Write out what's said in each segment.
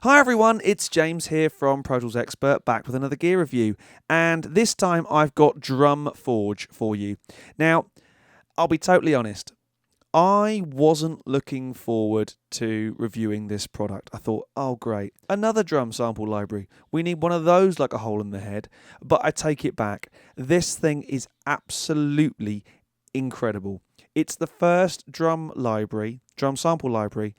Hi everyone, it's James here from Pro Tools Expert, back with another gear review, and this time I've got Drum Forge for you. Now, I'll be totally honest, I wasn't looking forward to reviewing this product. I thought, oh great, another drum sample library. We need one of those like a hole in the head. But I take it back. This thing is absolutely incredible. It's the first drum sample library,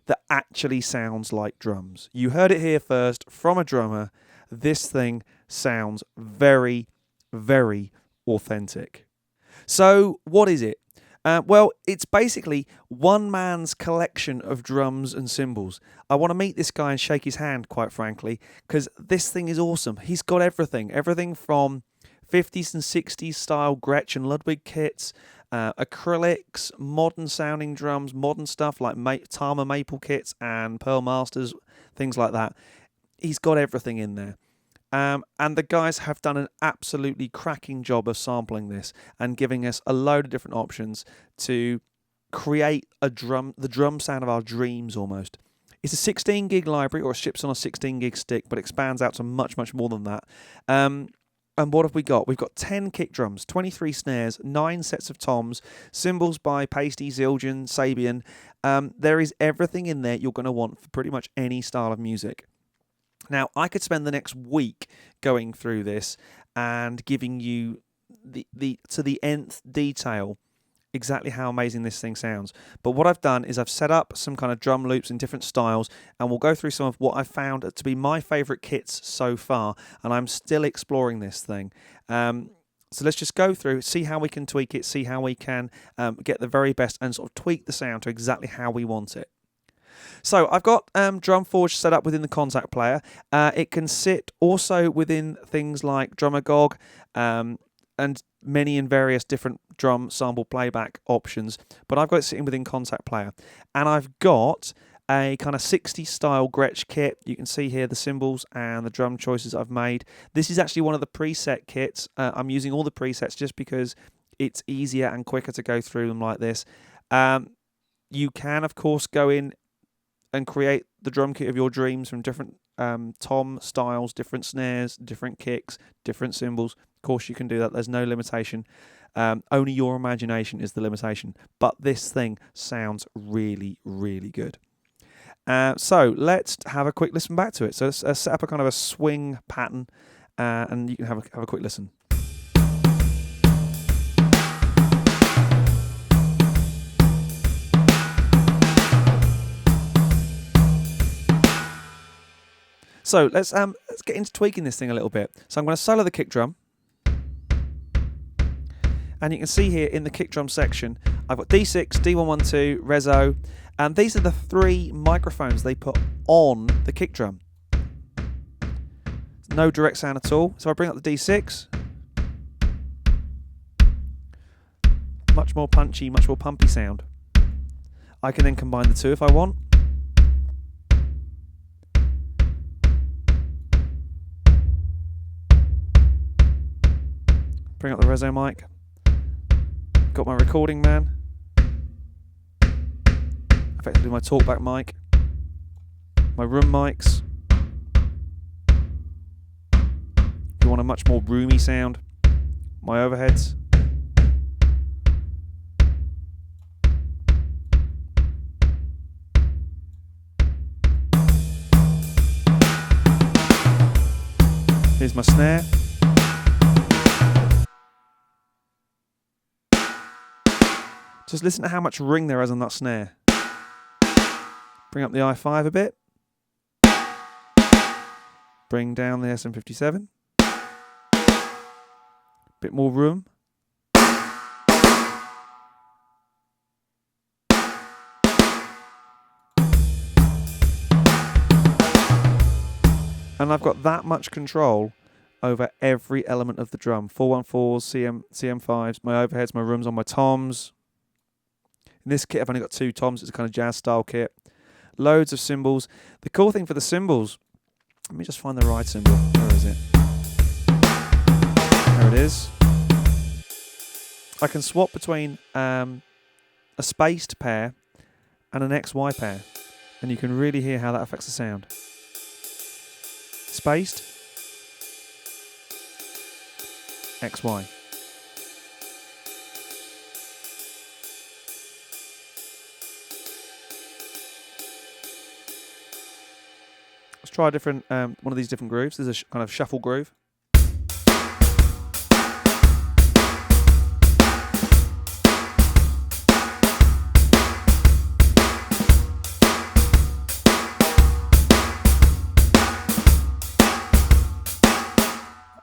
that actually sounds like drums. You heard it here first from a drummer. This thing sounds very, very authentic. So what is it? Well, it's basically one man's collection of drums and cymbals. I want to meet this guy and shake his hand, quite frankly, because this thing is awesome. He's got everything from 50s and 60s style Gretsch and Ludwig kits, acrylics, modern sounding drums, modern stuff like Tama Maple kits and Pearl Masters, things like that. He's got everything in there. And the guys have done an absolutely cracking job of sampling this and giving us a load of different options to create the drum sound of our dreams almost. It's a 16 gig library, or it ships on a 16 gig stick, but expands out to much, much more than that. And what have we got? We've got 10 kick drums, 23 snares, 9 sets of toms, cymbals by Pasty, Zildjian, Sabian. There is everything in there you're going to want for pretty much any style of music. Now, I could spend the next week going through this and giving you to the nth detail exactly how amazing this thing sounds. But what I've done is I've set up some kind of drum loops in different styles, and we'll go through some of what I've found to be my favourite kits so far, and I'm still exploring this thing. So let's just go through, see how we can tweak it, see how we can get the very best and sort of tweak the sound to exactly how we want it. So I've got Drum Forge set up within the Contact Player. It can sit also within things like Drumagog, and many and various different drum sample playback options, but I've got it sitting within Contact Player. And I've got a kind of 60s style Gretsch kit. You can see here the cymbals and the drum choices I've made. This is actually one of the preset kits. I'm using all the presets just because it's easier and quicker to go through them like this. You can, of course, go in and create the drum kit of your dreams from different tom styles, different snares, different kicks, different cymbals. Of course, you can do that. There's no limitation. Only your imagination is the limitation. But this thing sounds really, really good. So let's have a quick listen back to it. So let's set up a kind of a swing pattern, and you can have a quick listen. So let's get into tweaking this thing a little bit. So I'm going to solo the kick drum. And you can see here in the kick drum section, I've got D6, D112, Rezo, and these are the 3 microphones they put on the kick drum. No direct sound at all. So I bring up the D6. Much more punchy, much more pumpy sound. I can then combine the two if I want. Bring up the Rezo mic. Got my recording man. Effectively my talkback mic. My room mics. If you want a much more roomy sound, my overheads. Here's my snare. Just listen to how much ring there is on that snare. Bring up the i5 a bit. Bring down the SM57. Bit more room. And I've got that much control over every element of the drum. 414s, CM5s, my overheads, my rooms on my toms. In this kit, I've only got 2 toms. It's a kind of jazz style kit. Loads of cymbals. The cool thing for the cymbals, let me just find the right cymbal. Where is it? There it is. I can swap between a spaced pair and an XY pair, and you can really hear how that affects the sound. spaced, XY. Let's try a different, one of these different grooves. There's a kind of shuffle groove.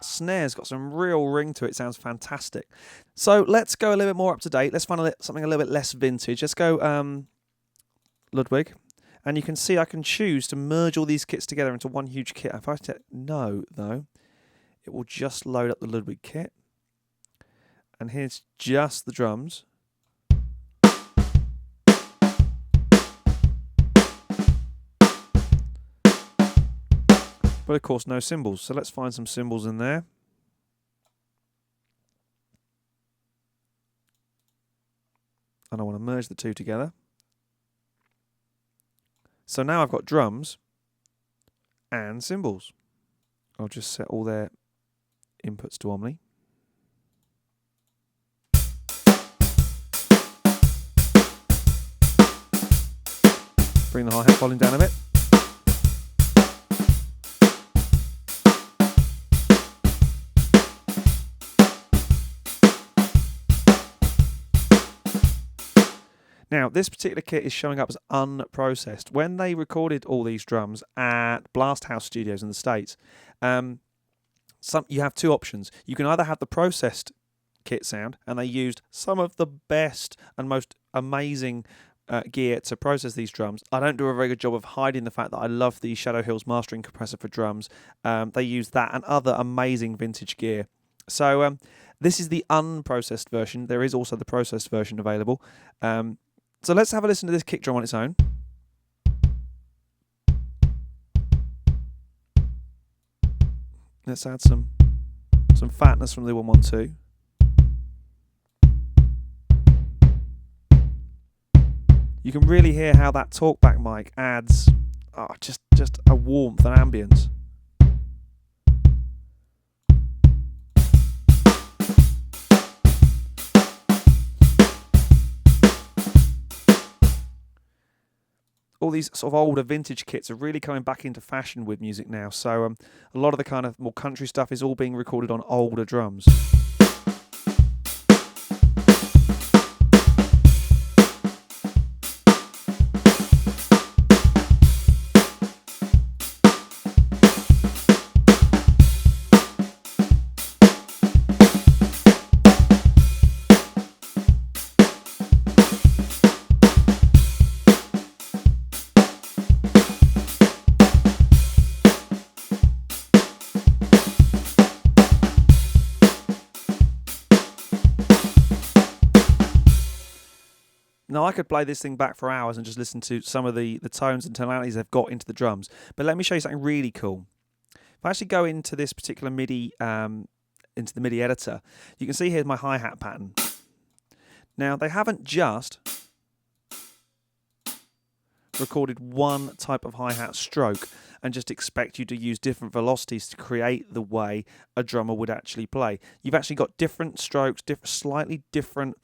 Snare's got some real ring to it. Sounds fantastic. So let's go a little bit more up to date. Let's find something a little bit less vintage. Let's go Ludwig. And you can see I can choose to merge all these kits together into one huge kit. If I hit no, though, it will just load up the Ludwig kit. And here's just the drums. But of course, no cymbals. So let's find some cymbals in there. And I want to merge the two together. So now I've got drums and cymbals. I'll just set all their inputs to Omni. Bring the hi-hat volume down a bit. Now, this particular kit is showing up as unprocessed. When they recorded all these drums at Blast House Studios in the States, you have two options. You can either have the processed kit sound, and they used some of the best and most amazing gear to process these drums. I don't do a very good job of hiding the fact that I love the Shadow Hills mastering compressor for drums. They use that and other amazing vintage gear. So this is the unprocessed version. There is also the processed version available. So let's have a listen to this kick drum on its own. Let's add some fatness from the 112. You can really hear how that talkback mic adds just a warmth and ambience. All these sort of older vintage kits are really coming back into fashion with music now. So a lot of the kind of more country stuff is all being recorded on older drums. Now, I could play this thing back for hours and just listen to some of the tones and tonalities they've got into the drums. But let me show you something really cool. If I actually go into this particular MIDI, into the MIDI editor, you can see here's my hi-hat pattern. Now, they haven't just recorded one type of hi-hat stroke and just expect you to use different velocities to create the way a drummer would actually play. You've actually got different strokes, slightly different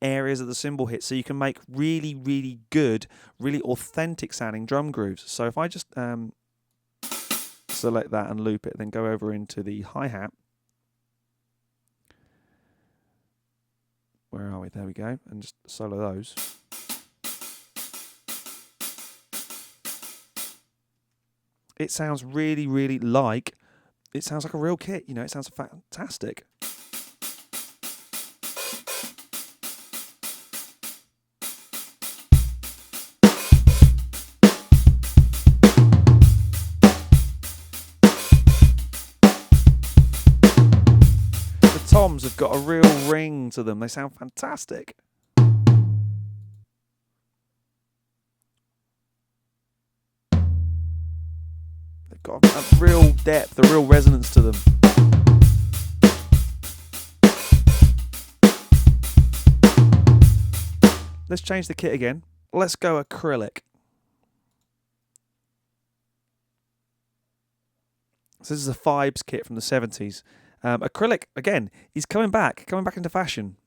areas of the cymbal hit, so you can make really, really good, really authentic sounding drum grooves. So if I just select that and loop it, then go over into the hi-hat. Where are we? There we go. And just solo those. It sounds really, really like, it sounds like a real kit, you know, it sounds fantastic. The toms have got a real ring to them, they sound fantastic. Got a real depth, a real resonance to them. Let's change the kit again. Let's go acrylic. So this is a Fibes kit from the 70s. Acrylic, again, is coming back into fashion.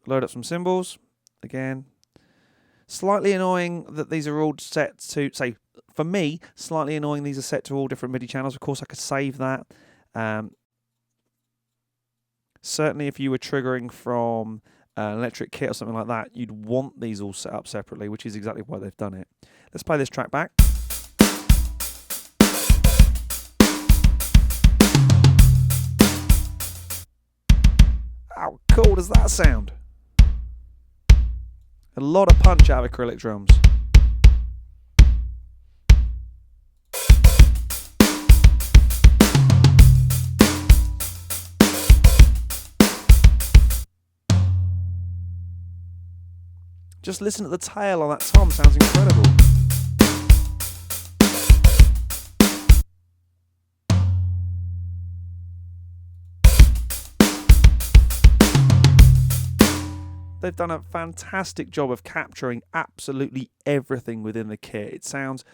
Load up some cymbals. Again, slightly annoying that these are all set to, say, for me, slightly annoying these are set to all different MIDI channels. Of course, I could save that. Certainly, if you were triggering from an electric kit or something like that, you'd want these all set up separately, which is exactly why they've done it. Let's play this track back. How cool does that sound? A lot of punch out of acrylic drums. Just listen to the tail on that tom, sounds incredible. They've done a fantastic job of capturing absolutely everything within the kit. It sounds...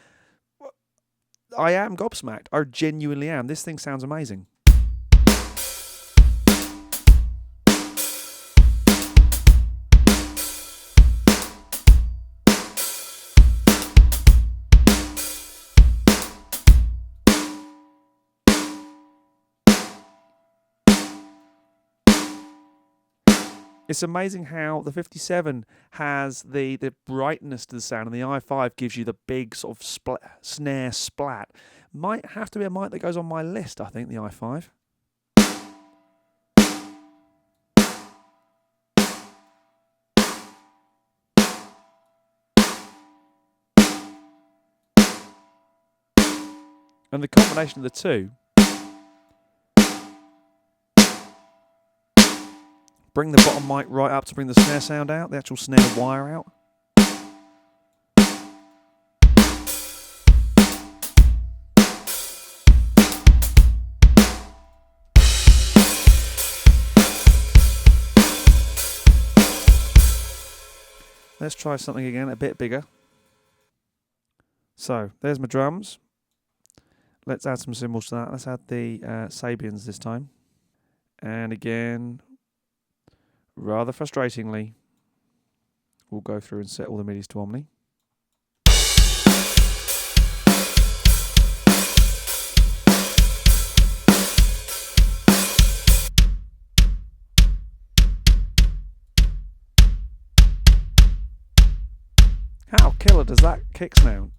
I am gobsmacked. I genuinely am. This thing sounds amazing. It's amazing how the 57 has the brightness to the sound, and the i5 gives you the big sort of snare splat. Might have to be a mic that goes on my list, I think, the i5. And the combination of the two, bring the bottom mic right up to bring the snare sound out, the actual snare wire out. Let's try something again, a bit bigger. So, there's my drums. Let's add some cymbals to that. Let's add the Sabians this time. And again, rather frustratingly, we'll go through and set all the MIDIs to Omni. How killer does that kick sound?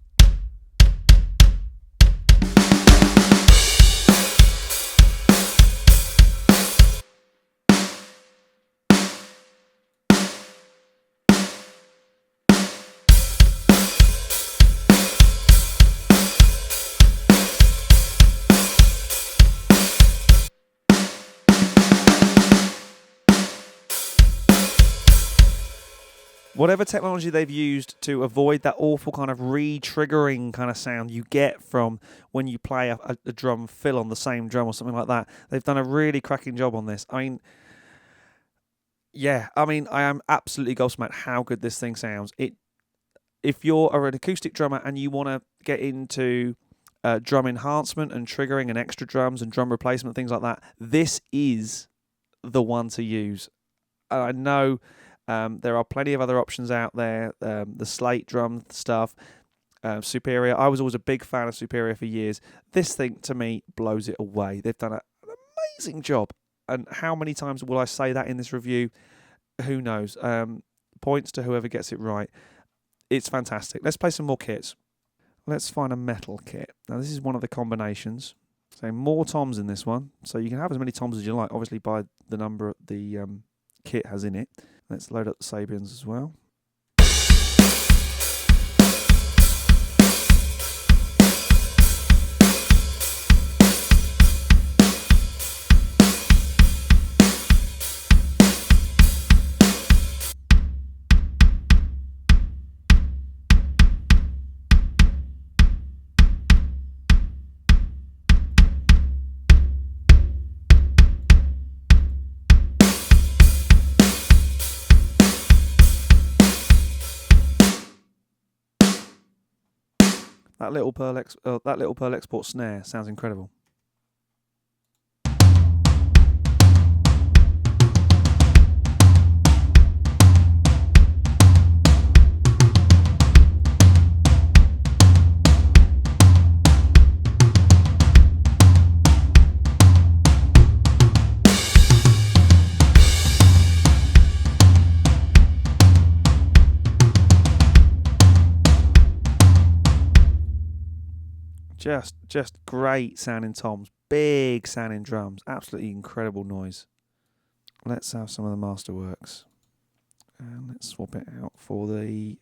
Whatever technology they've used to avoid that awful kind of re-triggering kind of sound you get from when you play a drum fill on the same drum or something like that, they've done a really cracking job on this. I mean, yeah, I am absolutely gobsmacked how good this thing sounds. If you're an acoustic drummer and you want to get into drum enhancement and triggering and extra drums and drum replacement, things like that, this is the one to use. I know... there are plenty of other options out there, the slate drum stuff, Superior. I was always a big fan of Superior for years. This thing, to me, blows it away. They've done an amazing job. And how many times will I say that in this review? Who knows? Points to whoever gets it right. It's fantastic. Let's play some more kits. Let's find a metal kit. Now, this is one of the combinations. So more toms in this one. So you can have as many toms as you like, obviously by the number the kit has in it. Let's load up the Sabians as well. That little Pearl Export snare sounds incredible. Just great sounding toms, big sounding drums, absolutely incredible noise. Let's have some of the Masterworks, and let's swap it out for the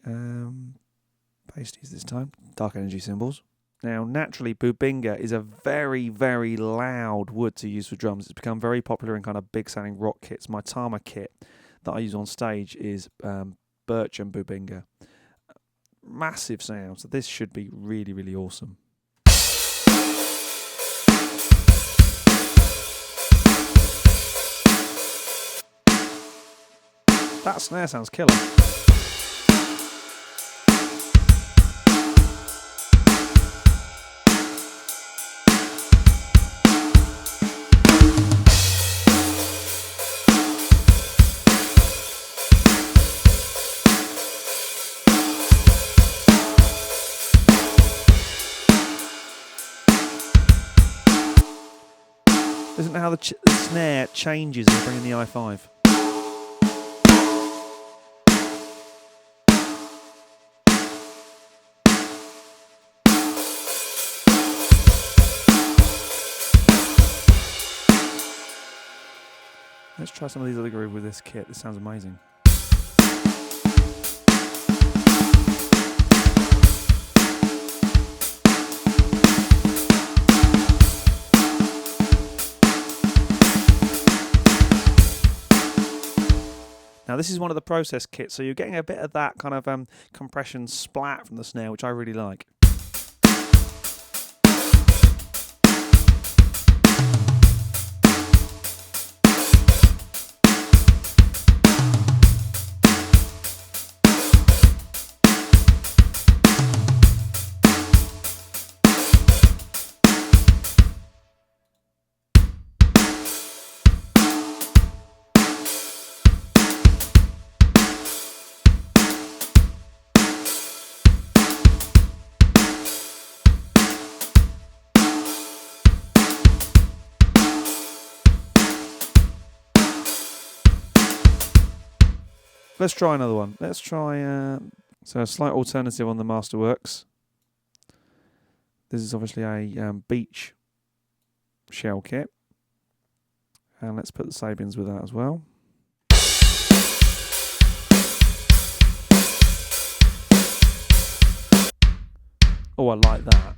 pasties this time, dark energy cymbals. Now, naturally, Bubinga is a very, very loud wood to use for drums. It's become very popular in kind of big sounding rock kits. My Tama kit that I use on stage is birch and Bubinga. Massive sound, so this should be really, really awesome. That snare sounds killer. Listen to how the snare changes as I bring in the i5. Let's try some of these other grooves with this kit. This sounds amazing. Now this is one of the process kits, so you're getting a bit of that kind of compression splat from the snare, which I really like. Let's try another one. Let's try so a slight alternative on the Masterworks. This is obviously a beach shell kit, and let's put the Sabians with that as well. Oh, I like that.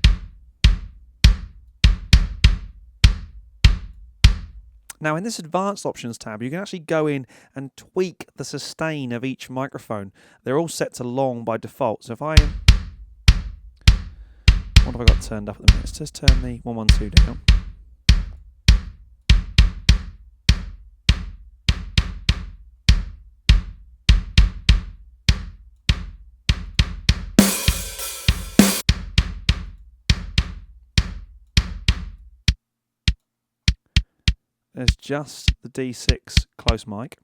Now in this advanced options tab, you can actually go in and tweak the sustain of each microphone. They're all set to long by default. So if what have I got turned up at the minute? Let's just turn the 112 down. There's just the D6 close mic.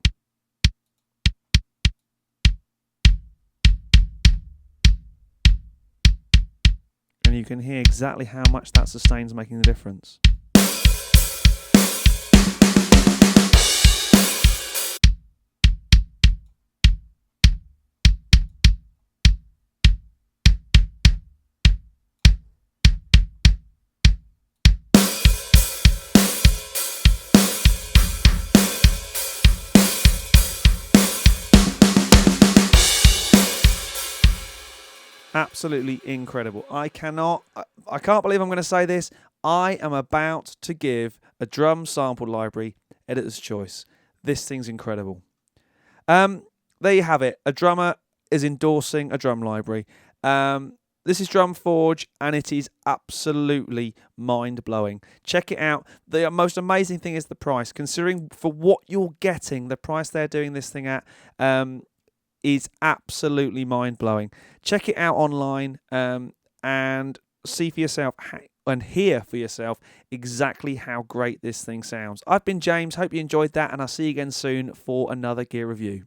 And you can hear exactly how much that sustain's making the difference. Absolutely incredible. I can't believe I'm going to say this. I am about to give a drum sample library editor's choice. This thing's incredible. There you have it. A drummer is endorsing a drum library. This is Drum Forge, and it is absolutely mind-blowing. Check it out. The most amazing thing is the price. Considering for what you're getting, the price they're doing this thing at, is absolutely mind-blowing. Check it out online, and see for yourself and hear for yourself exactly how great this thing sounds. I've been James, hope you enjoyed that, and I'll see you again soon for another gear review.